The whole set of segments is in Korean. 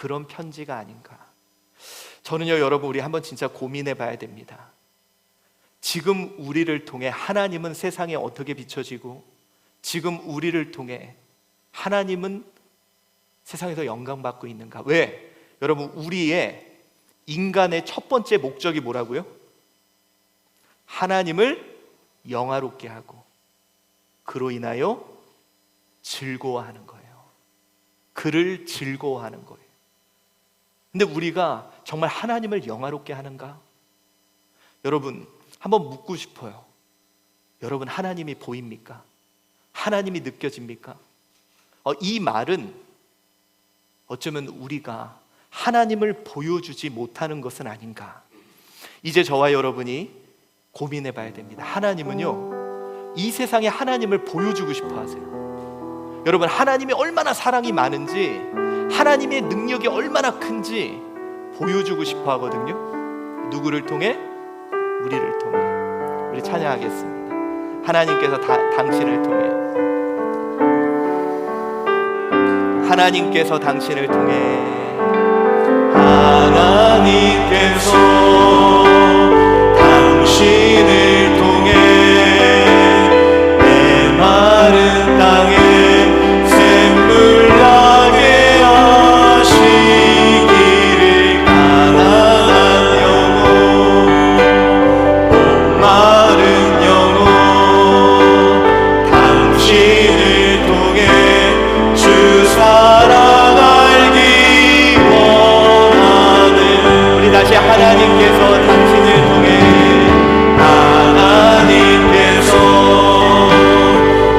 그런 편지가 아닌가. 저는요, 여러분, 우리 한번 진짜 고민해 봐야 됩니다. 지금 우리를 통해 하나님은 세상에 어떻게 비춰지고, 지금 우리를 통해 하나님은 세상에서 영광받고 있는가? 왜? 여러분, 우리의 인간의 첫 번째 목적이 뭐라고요? 하나님을 영화롭게 하고 그로 인하여 즐거워하는 거예요. 그를 즐거워하는 거예요. 근데 우리가 정말 하나님을 영화롭게 하는가? 여러분, 한번 묻고 싶어요. 여러분, 하나님이 보입니까? 하나님이 느껴집니까? 이 말은 어쩌면 우리가 하나님을 보여주지 못하는 것은 아닌가. 이제 저와 여러분이 고민해 봐야 됩니다. 하나님은요, 이 세상에 하나님을 보여주고 싶어 하세요. 여러분, 하나님이 얼마나 사랑이 많은지, 하나님의 능력이 얼마나 큰지 보여주고 싶어 하거든요. 누구를 통해? 우리를 통해. 우리 찬양하겠습니다. 하나님께서 당신을 통해, 하나님께서 당신을 통해, 하나님께서 당신을 통해 메마른 땅에 샘물 나게 하시기를, 가난한 영혼, 목마른 영혼, 당신을 통해 주 사랑 알기 원하는. 우리 다시 하나님께서 당신을 통해, 하나님께서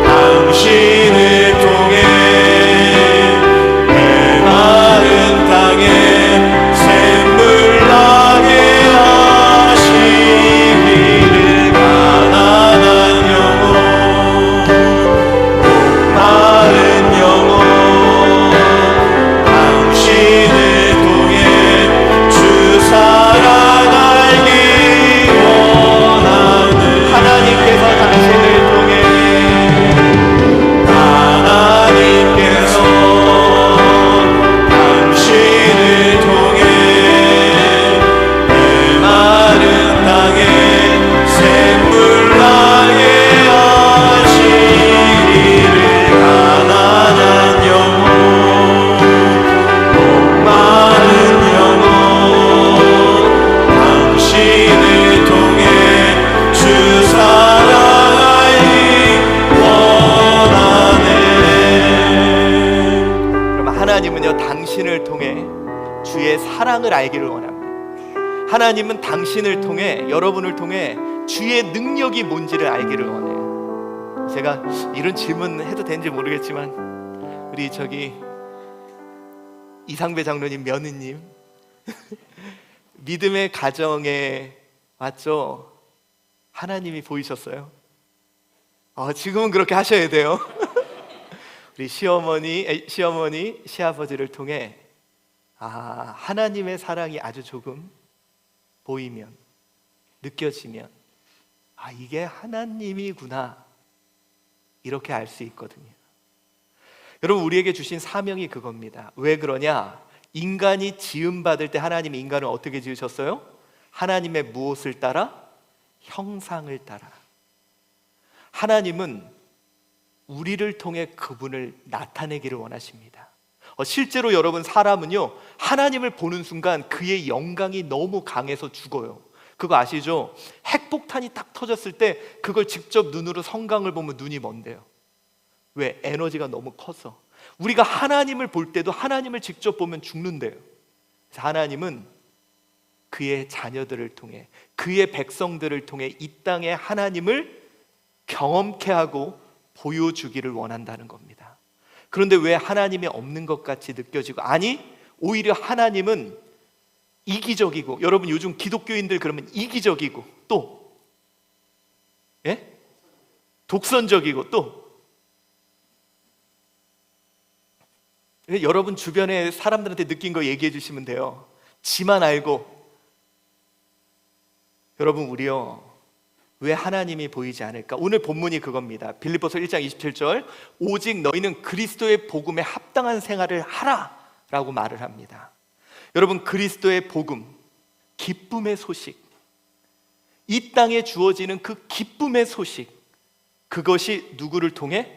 당신을 통해 메마른 땅에 샘물 나게 하시기를, 가난한 영혼, 목마른 영혼, 당신을 통해 주 사랑 알기 원하는. 하나님께서 당신을 통해, 하나님께서 당신을 통해 메마른 땅에 샘물 나게 하시기를, 가난한 영혼, 목마른 영혼, 당신을 통해 주 사랑 알기 원하네. 그럼 하나님은요, 당신을 통해 주의 사랑을 알기를 원합니다. 하나님은 당신을 통해, 여러분을 통해 주의 능력이 뭔지를 알기를 원해요. 제가 이런 질문 해도 되는지 모르겠지만, 우리 저기 이상배 장로님 며느님 믿음의 가정에 왔죠? 하나님이 보이셨어요? 지금은 그렇게 하셔야 돼요. 우리 시어머니, 시아버지를 통해 하나님의 사랑이 아주 조금 보이면, 느껴지면, 이게 하나님이구나, 이렇게 알 수 있거든요. 여러분, 우리에게 주신 사명이 그겁니다. 왜 그러냐? 인간이 지음받을 때 하나님이 인간을 어떻게 지으셨어요? 하나님의 무엇을 따라? 형상을 따라. 하나님은 우리를 통해 그분을 나타내기를 원하십니다. 실제로 여러분, 사람은요, 하나님을 보는 순간 그의 영광이 너무 강해서 죽어요. 그거 아시죠? 핵폭탄이 딱 터졌을 때 그걸 직접 눈으로 성광을 보면 눈이 먼데요. 왜? 에너지가 너무 커서. 우리가 하나님을 볼 때도 하나님을 직접 보면 죽는데요. 그래서 하나님은 그의 자녀들을 통해, 그의 백성들을 통해 이 땅에 하나님을 경험케 하고 보여주기를 원한다는 겁니다. 그런데 왜 하나님이 없는 것 같이 느껴지고, 아니 오히려 하나님은 이기적이고, 여러분 요즘 기독교인들 그러면 이기적이고, 또 독선적이고, 또 여러분 주변에 사람들한테 느낀 거 얘기해 주시면 돼요. 지만 알고. 여러분, 우리요, 왜 하나님이 보이지 않을까? 오늘 본문이 그겁니다. 빌립보서 1장 27절, 오직 너희는 그리스도의 복음에 합당한 생활을 하라 라고 말을 합니다. 여러분, 그리스도의 복음, 기쁨의 소식, 이 땅에 주어지는 그 기쁨의 소식, 그것이 누구를 통해?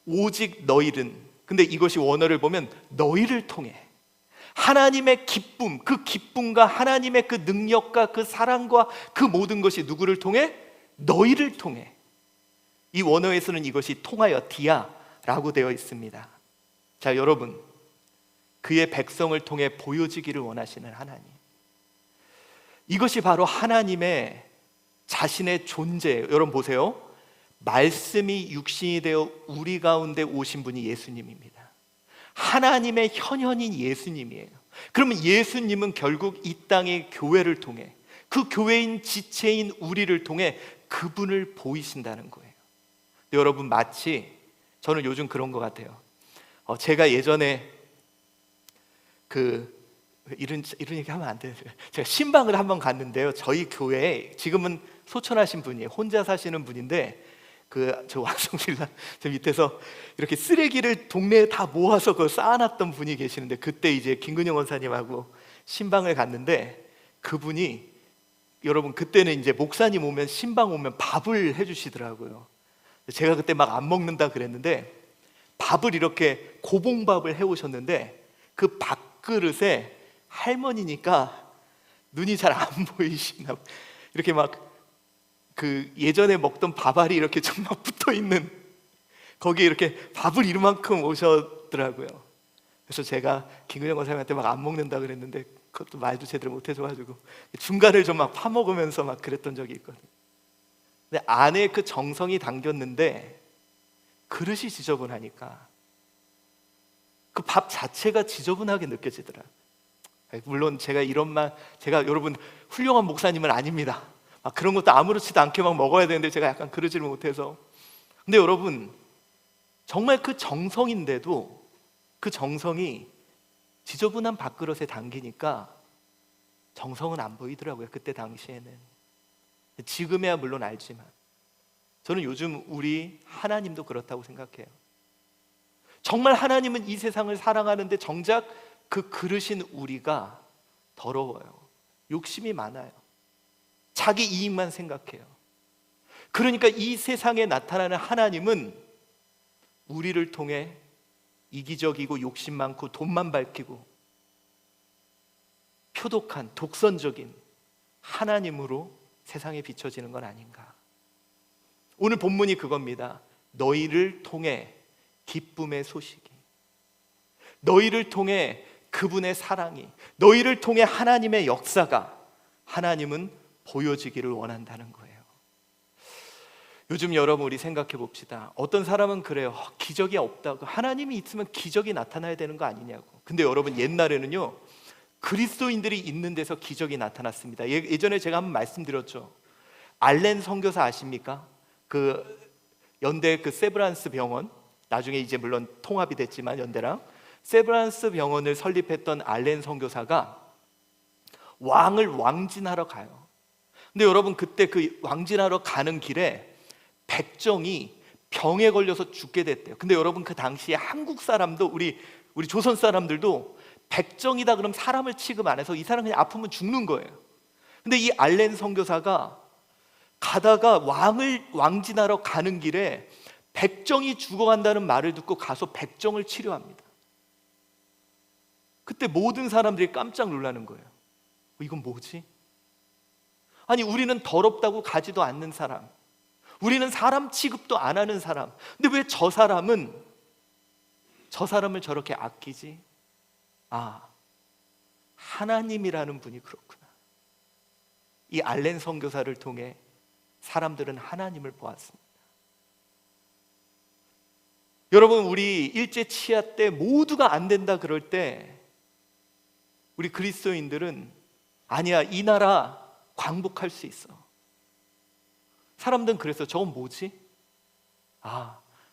오직 너희는, 근데 이것이 원어를 보면 너희를 통해, 하나님의 기쁨, 그 기쁨과 하나님의 그 능력과 그 사랑과 그 모든 것이 누구를 통해? 너희를 통해. 이 원어에서는 이것이 통하여 디아라고 되어 있습니다. 자, 여러분, 그의 백성을 통해 보여지기를 원하시는 하나님, 이것이 바로 하나님의 자신의 존재예요. 여러분 보세요. 말씀이 육신이 되어 우리 가운데 오신 분이 예수님입니다. 하나님의 현현인 예수님이에요. 그러면 예수님은 결국 이 땅의 교회를 통해, 그 교회인 지체인 우리를 통해 그분을 보이신다는 거예요. 여러분, 마치 저는 요즘 그런 것 같아요. 제가 예전에 이런 얘기 하면 안 되는데, 제가 신방을 한번 갔는데요. 저희 교회에 지금은 소천하신 분이에요. 혼자 사시는 분인데, 저 왕성빌라 저 밑에서 이렇게 쓰레기를 동네에 다 모아서 그걸 쌓아놨던 분이 계시는데, 그때 이제 김근영 원사님하고 신방을 갔는데, 그분이, 여러분, 그때는 이제 목사님 오면, 신방 오면 밥을 해주시더라고요. 제가 그때 막 안 먹는다 그랬는데 밥을 이렇게 고봉밥을 해오셨는데, 그 밥그릇에 할머니니까 눈이 잘 안 보이시나, 이렇게 막 예전에 먹던 밥알이 이렇게 좀 막 붙어있는, 거기에 이렇게 밥을 이만큼 오셨더라고요. 그래서 제가 김근영 원사님한테 막 안 먹는다 그랬는데, 그것도 말도 제대로 못해줘가지고 중간을 좀 막 파먹으면서 막 그랬던 적이 있거든요. 근데 안에 그 정성이 담겼는데 그릇이 지저분하니까 그 밥 자체가 지저분하게 느껴지더라고요. 물론 제가 여러분, 훌륭한 목사님은 아닙니다. 막 그런 것도 아무렇지도 않게 막 먹어야 되는데 제가 약간 그러지를 못해서. 근데 여러분, 정말 그 정성인데도 그 정성이 지저분한 밥그릇에 담기니까 정성은 안 보이더라고요. 그때 당시에는. 지금이야 물론 알지만, 저는 요즘 우리 하나님도 그렇다고 생각해요. 정말 하나님은 이 세상을 사랑하는데 정작 그 그릇인 우리가 더러워요. 욕심이 많아요. 자기 이익만 생각해요. 그러니까 이 세상에 나타나는 하나님은 우리를 통해 이기적이고 욕심 많고 돈만 밝히고 표독한 독선적인 하나님으로 세상에 비춰지는 건 아닌가. 오늘 본문이 그겁니다. 너희를 통해 기쁨의 소식이, 너희를 통해 그분의 사랑이, 너희를 통해 하나님의 역사가, 하나님은 보여지기를 원한다는 거예요. 요즘 여러분, 우리 생각해 봅시다. 어떤 사람은 그래요. 기적이 없다고, 하나님이 있으면 기적이 나타나야 되는 거 아니냐고. 근데 여러분, 옛날에는요, 그리스도인들이 있는 데서 기적이 나타났습니다. 예전에 제가 한번 말씀드렸죠. 알렌 선교사 아십니까? 연대 세브란스 병원, 나중에 이제 물론 통합이 됐지만 연대랑, 세브란스 병원을 설립했던 알렌 선교사가 왕을 왕진하러 가요. 근데 여러분, 그때 그 왕진하러 가는 길에 백정이 병에 걸려서 죽게 됐대요. 근데 여러분, 그 당시에 한국 사람도, 우리 조선 사람들도 백정이다 그럼 사람을 취급 안 해서 이 사람 그냥 아프면 죽는 거예요. 근데 이 알렌 선교사가 가다가 왕진하러 가는 길에 백정이 죽어간다는 말을 듣고 가서 백정을 치료합니다. 그때 모든 사람들이 깜짝 놀라는 거예요. 이건 뭐지? 아니, 우리는 더럽다고 가지도 않는 사람, 우리는 사람 취급도 안 하는 사람, 근데 왜 저 사람을 저렇게 아끼지? 하나님이라는 분이 그렇구나. 이 알렌 선교사를 통해 사람들은 하나님을 보았습니다. 여러분, 우리 일제 치하 때 모두가 안 된다 그럴 때 우리 그리스도인들은 아니야, 이 나라 광복할 수 있어. 사람들은 그랬어요. 저건 뭐지?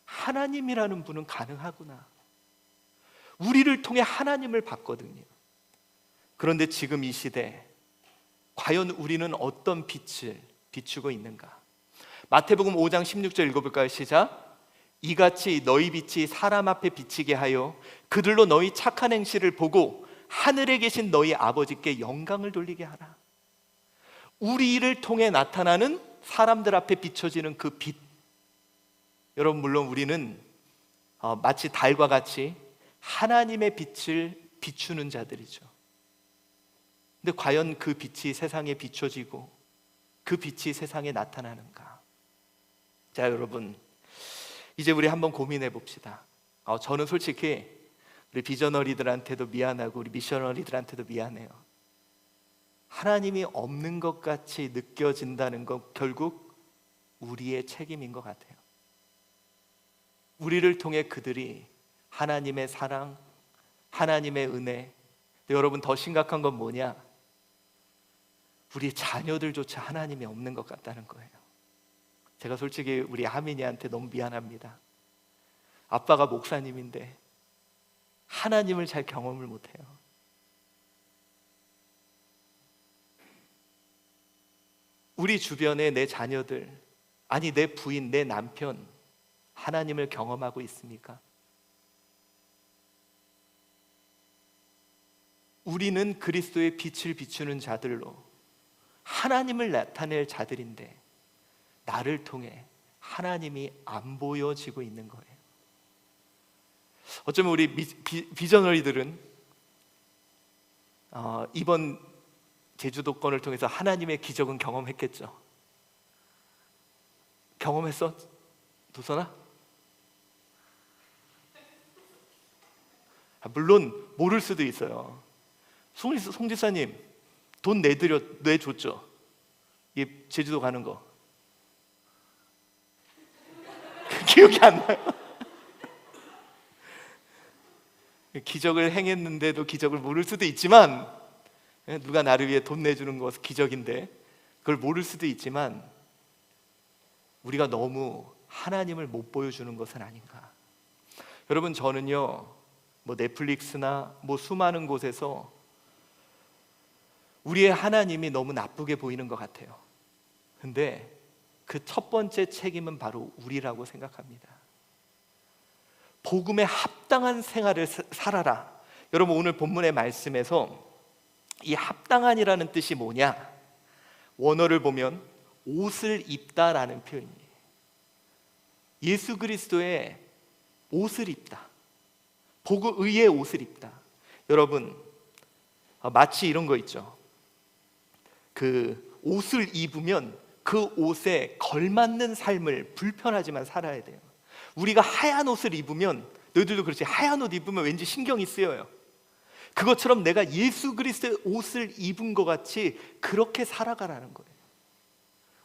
하나님이라는 분은 가능하구나. 우리를 통해 하나님을 봤거든요. 그런데 지금 이 시대, 과연 우리는 어떤 빛을 비추고 있는가? 마태복음 5장 16절 읽어볼까요? 시작. 이같이 너희 빛이 사람 앞에 비치게 하여 그들로 너희 착한 행실을 보고 하늘에 계신 너희 아버지께 영광을 돌리게 하라. 우리를 통해 나타나는 사람들 앞에 비춰지는 그 빛. 여러분, 물론 우리는 마치 달과 같이 하나님의 빛을 비추는 자들이죠. 근데 과연 그 빛이 세상에 비춰지고 그 빛이 세상에 나타나는가? 자, 여러분, 이제 우리 한번 고민해 봅시다. 저는 솔직히 우리 비저너리들한테도 미안하고 우리 미셔너리들한테도 미안해요. 하나님이 없는 것 같이 느껴진다는 건 결국 우리의 책임인 것 같아요. 우리를 통해 그들이 하나님의 사랑, 하나님의 은혜, 여러분 더 심각한 건 뭐냐? 우리 자녀들조차 하나님이 없는 것 같다는 거예요. 제가 솔직히 우리 하민이한테 너무 미안합니다. 아빠가 목사님인데 하나님을 잘 경험을 못해요. 우리 주변에 내 자녀들, 아니 내 부인, 내 남편 하나님을 경험하고 있습니까? 우리는 그리스도의 빛을 비추는 자들로 하나님을 나타낼 자들인데 나를 통해 하나님이 안 보여지고 있는 거예요. 어쩌면 우리 비저너리들은 이번 제주도권을 통해서 하나님의 기적은 경험했겠죠. 경험했어? 도선아? 물론 모를 수도 있어요. 송 지사님 돈 내줬죠? 이 제주도 가는 거 기억이 안 나요. 기적을 행했는데도 기적을 모를 수도 있지만, 누가 나를 위해 돈 내주는 것은 기적인데 그걸 모를 수도 있지만 우리가 너무 하나님을 못 보여주는 것은 아닌가. 여러분, 저는요 넷플릭스나 수많은 곳에서 우리의 하나님이 너무 나쁘게 보이는 것 같아요. 근데 그 첫 번째 책임은 바로 우리라고 생각합니다. 복음에 합당한 생활을 살아라. 여러분, 오늘 본문의 말씀에서 이 합당한이라는 뜻이 뭐냐? 원어를 보면 옷을 입다라는 표현이에요. 예수 그리스도의 옷을 입다. 복의의 옷을 입다. 여러분, 마치 이런 거 있죠. 그 옷을 입으면 그 옷에 걸맞는 삶을 불편하지만 살아야 돼요. 우리가 하얀 옷을 입으면, 너희들도 그렇지, 하얀 옷 입으면 왠지 신경이 쓰여요. 그것처럼 내가 예수 그리스도의 옷을 입은 것 같이 그렇게 살아가라는 거예요.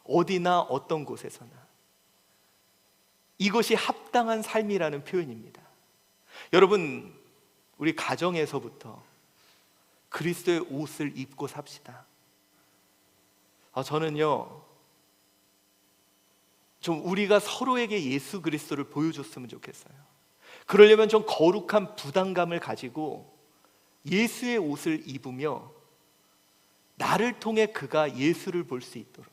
어디나 어떤 곳에서나. 이것이 합당한 삶이라는 표현입니다. 여러분, 우리 가정에서부터 그리스도의 옷을 입고 삽시다. 저는요 좀 우리가 서로에게 예수 그리스도를 보여줬으면 좋겠어요. 그러려면 좀 거룩한 부담감을 가지고 예수의 옷을 입으며 나를 통해 그가 예수를 볼 수 있도록.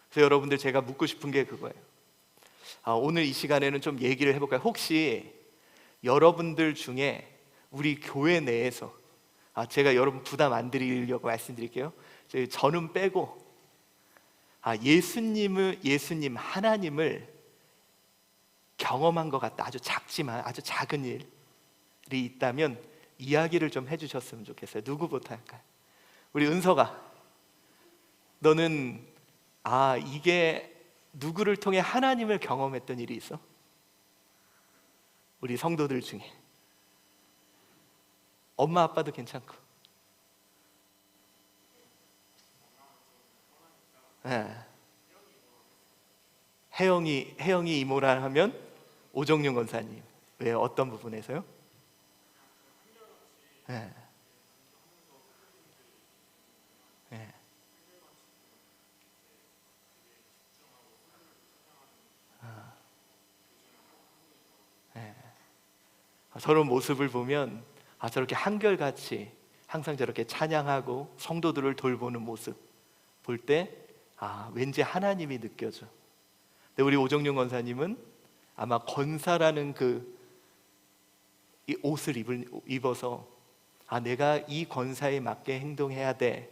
그래서 여러분들, 제가 묻고 싶은 게 그거예요. 오늘 이 시간에는 좀 얘기를 해볼까요? 혹시 여러분들 중에 우리 교회 내에서, 제가 여러분 부담 안 드리려고 말씀드릴게요. 저는 빼고 예수님 하나님을 경험한 것 같다, 아주 작지만 아주 작은 일이 있다면 이야기를 좀 해주셨으면 좋겠어요. 누구부터 할까요? 우리 은서가, 너는 이게 누구를 통해 하나님을 경험했던 일이 있어? 우리 성도들 중에 엄마 아빠도 괜찮고. 네. 혜영이 이모라 하면 오정윤 권사님. 왜, 어떤 부분에서요? 네. 네. 네. 서로 모습을 보면 저렇게 한결같이 항상 저렇게 찬양하고 성도들을 돌보는 모습 볼 때 왠지 하나님이 느껴져. 근데 우리 오정윤 권사님은 아마 권사라는 이 옷을 입어서 아, 내가 이 권사에 맞게 행동해야 돼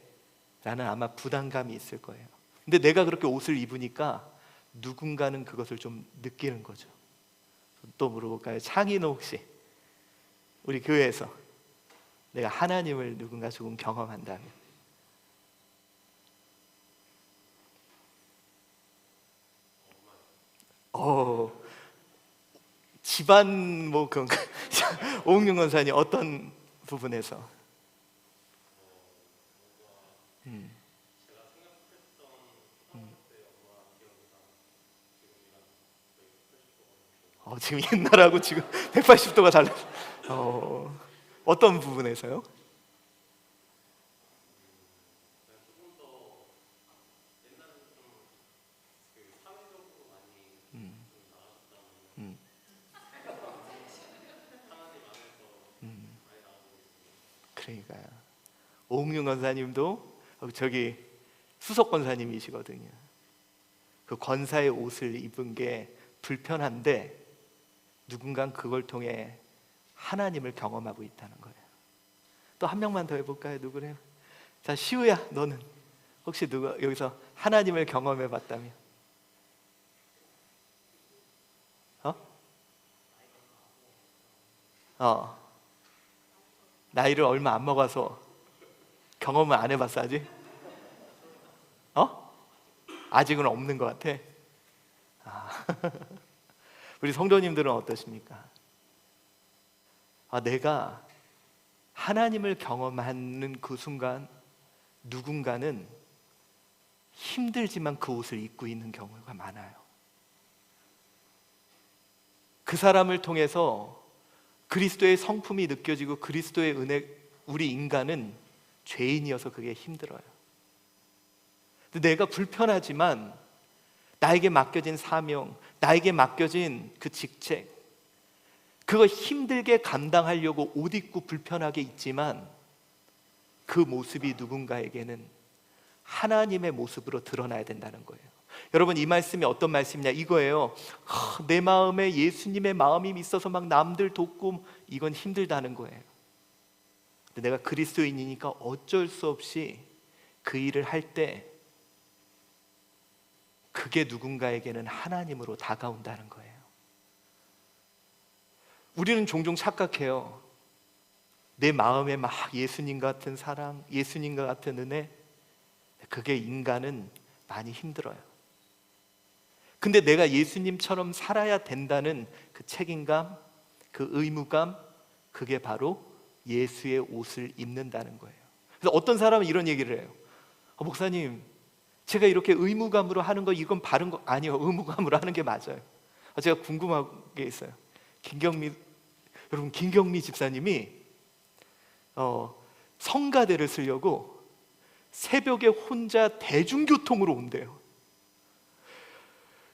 라는 아마 부담감이 있을 거예요. 근데 내가 그렇게 옷을 입으니까 누군가는 그것을 좀 느끼는 거죠. 또 물어볼까요? 창희는 혹시 우리 교회에서 내가 하나님을 누군가 조금 경험한다면, 어, 집안 뭐 그런 오은경 권사님 어떤 부분에서? 음, 지금 옛날하고 지금 180도가 달라. 어, 어떤 부분에서요? 음, 그러니까요. 오은경 권사님도 저기 수석 권사님이시거든요. 그 권사의 옷을 입은 게 불편한데 누군가 그걸 통해 하나님을 경험하고 있다는 거예요. 또 한 명만 더 해볼까요? 누구래요? 자, 시우야, 너는 혹시 누가 여기서 하나님을 경험해 봤다면? 어? 어. 나이를 얼마 안 먹어서 경험을 안 해봤어 아직? 어? 아직은 없는 것 같아. 아. 우리 성도님들은 어떠십니까? 아, 내가 하나님을 경험하는 그 순간 누군가는 힘들지만 그 옷을 입고 있는 경우가 많아요. 그 사람을 통해서 그리스도의 성품이 느껴지고 그리스도의 은혜, 우리 인간은 죄인이어서 그게 힘들어요. 근데 내가 불편하지만 나에게 맡겨진 사명, 나에게 맡겨진 그 직책, 그거 힘들게 감당하려고 옷 입고 불편하게 있지만 그 모습이 누군가에게는 하나님의 모습으로 드러나야 된다는 거예요. 여러분, 이 말씀이 어떤 말씀이냐 이거예요. 내 마음에 예수님의 마음이 있어서 막 남들 돕고 이건 힘들다는 거예요. 근데 내가 그리스도인이니까 어쩔 수 없이 그 일을 할 때 그게 누군가에게는 하나님으로 다가온다는 거예요. 우리는 종종 착각해요. 내 마음에 막 예수님 같은 사랑, 예수님과 같은 은혜, 그게 인간은 많이 힘들어요. 근데 내가 예수님처럼 살아야 된다는 그 책임감, 그 의무감, 그게 바로 예수의 옷을 입는다는 거예요. 그래서 어떤 사람은 이런 얘기를 해요. 목사님, 제가 이렇게 의무감으로 하는 거 이건 바른 거 아니요, 의무감으로 하는 게 맞아요. 제가 궁금한 게 있어요. 여러분, 김경미 집사님이 성가대를 쓰려고 새벽에 혼자 대중교통으로 온대요.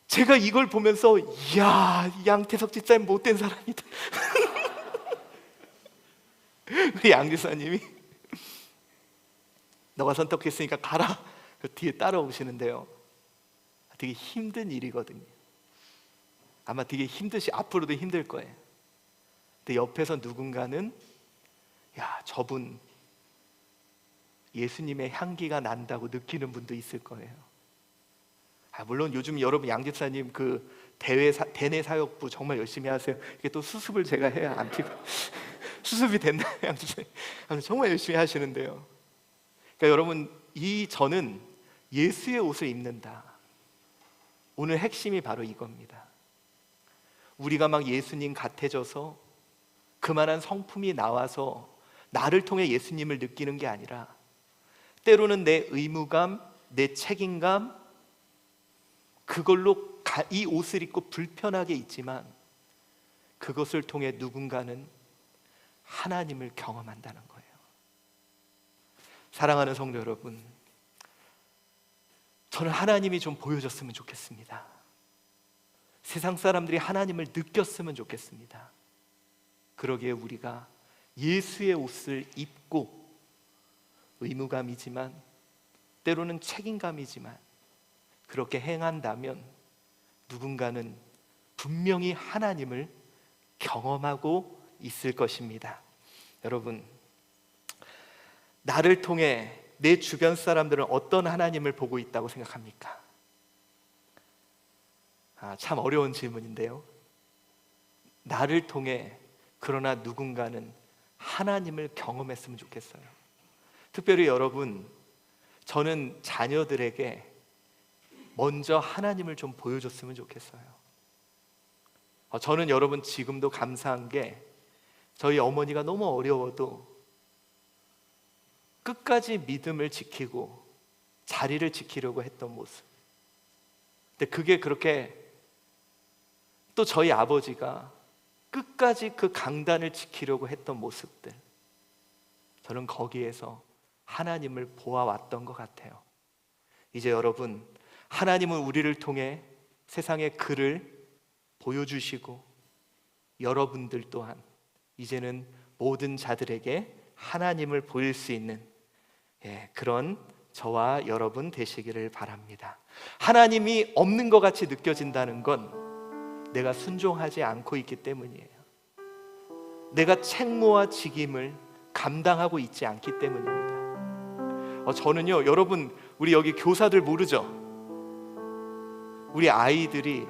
제가 이걸 보면서 이야, 양태석 집사님 못된 사람이다. 양 집사님이 너가 선택했으니까 가라, 그 뒤에 따라오시는데요. 되게 힘든 일이거든요. 아마 되게 앞으로도 힘들 거예요. 근데 옆에서 누군가는 야, 저분 예수님의 향기가 난다고 느끼는 분도 있을 거예요. 물론 요즘 여러분 양 집사님 그 대내 사역부 정말 열심히 하세요. 이게 또 수습을 제가 해야 안 피고 수습이 된다. 양 집사님 정말 열심히 하시는데요. 그러니까 여러분, 저는 예수의 옷을 입는다. 오늘 핵심이 바로 이겁니다. 우리가 막 예수님 같아져서 그만한 성품이 나와서 나를 통해 예수님을 느끼는 게 아니라 때로는 내 의무감, 내 책임감, 그걸로 이 옷을 입고 불편하게 있지만 그것을 통해 누군가는 하나님을 경험한다는 거예요. 사랑하는 성도 여러분, 저는 하나님이 좀 보여줬으면 좋겠습니다. 세상 사람들이 하나님을 느꼈으면 좋겠습니다. 그러기에 우리가 예수의 옷을 입고 의무감이지만 때로는 책임감이지만 그렇게 행한다면 누군가는 분명히 하나님을 경험하고 있을 것입니다. 여러분, 나를 통해 내 주변 사람들은 어떤 하나님을 보고 있다고 생각합니까? 참 어려운 질문인데요. 나를 통해 그러나 누군가는 하나님을 경험했으면 좋겠어요. 특별히 여러분, 저는 자녀들에게 먼저 하나님을 좀 보여줬으면 좋겠어요. 저는 여러분 지금도 감사한 게 저희 어머니가 너무 어려워도 끝까지 믿음을 지키고 자리를 지키려고 했던 모습. 근데 그게 그렇게 또 저희 아버지가 끝까지 그 강단을 지키려고 했던 모습들, 저는 거기에서 하나님을 보아왔던 것 같아요. 이제 여러분, 하나님은 우리를 통해 세상의 글을 보여주시고 여러분들 또한 이제는 모든 자들에게 하나님을 보일 수 있는 그런 저와 여러분 되시기를 바랍니다. 하나님이 없는 것 같이 느껴진다는 건 내가 순종하지 않고 있기 때문이에요. 내가 책무와 직임을 감당하고 있지 않기 때문입니다. 저는요, 여러분, 우리 여기 교사들 모르죠? 우리 아이들이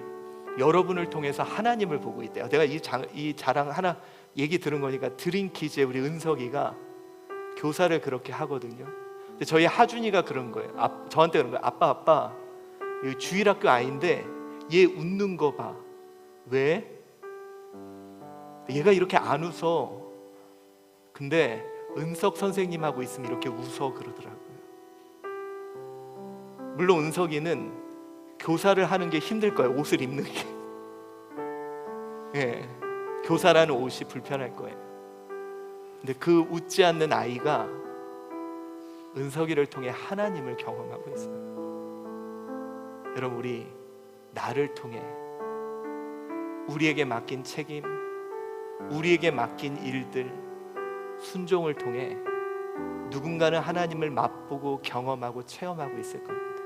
여러분을 통해서 하나님을 보고 있대요. 내가 이 자랑 하나 얘기 들은 거니까 드림키즈의 우리 은석이가 교사를 그렇게 하거든요. 근데 저희 하준이가 그런 거예요. 저한테 그런 거예요. 아빠, 여기 주일학교 아이인데 얘 웃는 거 봐. 왜? 얘가 이렇게 안 웃어. 근데 은석 선생님하고 있으면 이렇게 웃어 그러더라고요. 물론 은석이는 교사를 하는 게 힘들 거예요. 옷을 입는 게. 교사라는 옷이 불편할 거예요. 근데 그 웃지 않는 아이가 은석이를 통해 하나님을 경험하고 있어요. 여러분, 우리 나를 통해 우리에게 맡긴 책임, 우리에게 맡긴 일들, 순종을 통해 누군가는 하나님을 맛보고 경험하고 체험하고 있을 겁니다.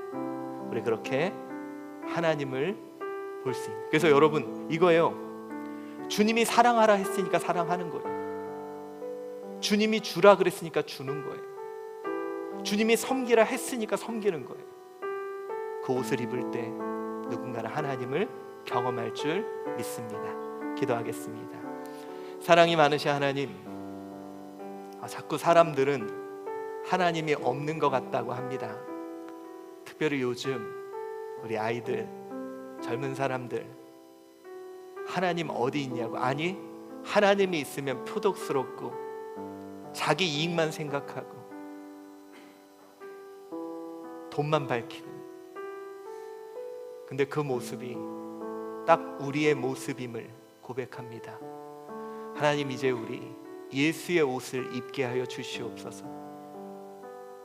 우리 그렇게 하나님을 볼 수 있는. 그래서 여러분, 이거예요. 주님이 사랑하라 했으니까 사랑하는 거예요. 주님이 주라 그랬으니까 주는 거예요. 주님이 섬기라 했으니까 섬기는 거예요. 그 옷을 입을 때 누군가는 하나님을 경험할 줄 믿습니다. 기도하겠습니다. 사랑이 많으신 하나님, 자꾸 사람들은 하나님이 없는 것 같다고 합니다. 특별히 요즘 우리 아이들, 젊은 사람들, 하나님 어디 있냐고. 아니, 하나님이 있으면 표독스럽고 자기 이익만 생각하고 돈만 밝히는, 근데 그 모습이 딱 우리의 모습임을 고백합니다. 하나님, 이제 우리 예수의 옷을 입게 하여 주시옵소서.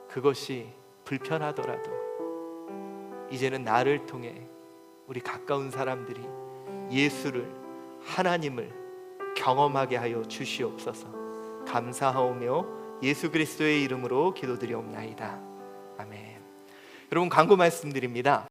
그것이 불편하더라도 이제는 나를 통해 우리 가까운 사람들이 예수를, 하나님을 경험하게 하여 주시옵소서. 감사하오며 예수 그리스도의 이름으로 기도드리옵나이다. 아멘. 여러분, 광고 말씀드립니다.